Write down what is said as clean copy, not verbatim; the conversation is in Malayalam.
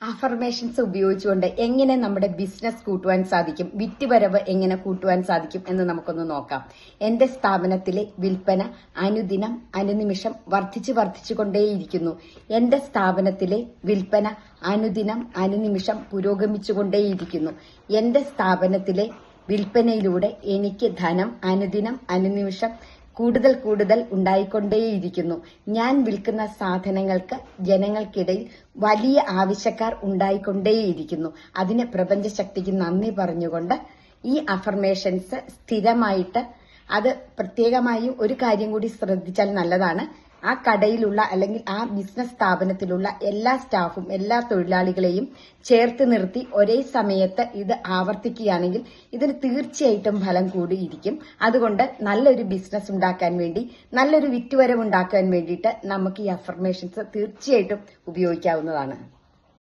അഫർമേഷൻസ് ഉപയോഗിച്ചുകൊണ്ട് എങ്ങനെ നമ്മുടെ ബിസിനസ് കൂട്ടുവാൻ സാധിക്കും, വിറ്റുവരവ് എങ്ങനെ കൂട്ടുവാൻ സാധിക്കും എന്ന് നമുക്കൊന്ന് നോക്കാം. എന്റെ സ്ഥാപനത്തിലെ വിൽപ്പന അനുദിനം അനുനിമിഷം വർദ്ധിച്ചുകൊണ്ടേയിരിക്കുന്നു. എന്റെ സ്ഥാപനത്തിലെ വിൽപ്പന അനുദിനം അനുനിമിഷം പുരോഗമിച്ചുകൊണ്ടേയിരിക്കുന്നു. എന്റെ സ്ഥാപനത്തിലെ വിൽപ്പനയിലൂടെ എനിക്ക് ധനം അനുദിനം അനുനിമിഷം കൂടുതൽ ഉണ്ടായിക്കൊണ്ടേയിരിക്കുന്നു. ഞാൻ വിൽക്കുന്ന സാധനങ്ങൾക്ക് ജനങ്ങൾക്കിടയിൽ വലിയ ആവശ്യക്കാർ ഉണ്ടായിക്കൊണ്ടേയിരിക്കുന്നു. അതിന് പ്രപഞ്ചശക്തിക്ക് നന്ദി പറഞ്ഞുകൊണ്ട് ഈ അഫർമേഷൻസ് സ്ഥിരമായിട്ട്, അത് പ്രത്യേകമായി ഒരു കാര്യം കൂടി ശ്രദ്ധിച്ചാൽ നല്ലതാണ്. ആ കടയിലുള്ള അല്ലെങ്കിൽ ആ ബിസിനസ് സ്ഥാപനത്തിലുള്ള എല്ലാ സ്റ്റാഫും എല്ലാ തൊഴിലാളികളെയും ചേർത്ത് നിർത്തി ഒരേ സമയത്ത് ഇത് ആവർത്തിക്കുകയാണെങ്കിൽ ഇതിന് തീർച്ചയായിട്ടും ഫലം കൂടിയിരിക്കും. അതുകൊണ്ട് നല്ലൊരു ബിസിനസ് ഉണ്ടാക്കാൻ വേണ്ടി, നല്ലൊരു വിറ്റുവരവ് ഉണ്ടാക്കാൻ വേണ്ടിയിട്ട് നമുക്ക് ഈ അഫർമേഷൻസ് തീർച്ചയായിട്ടും ഉപയോഗിക്കാവുന്നതാണ്.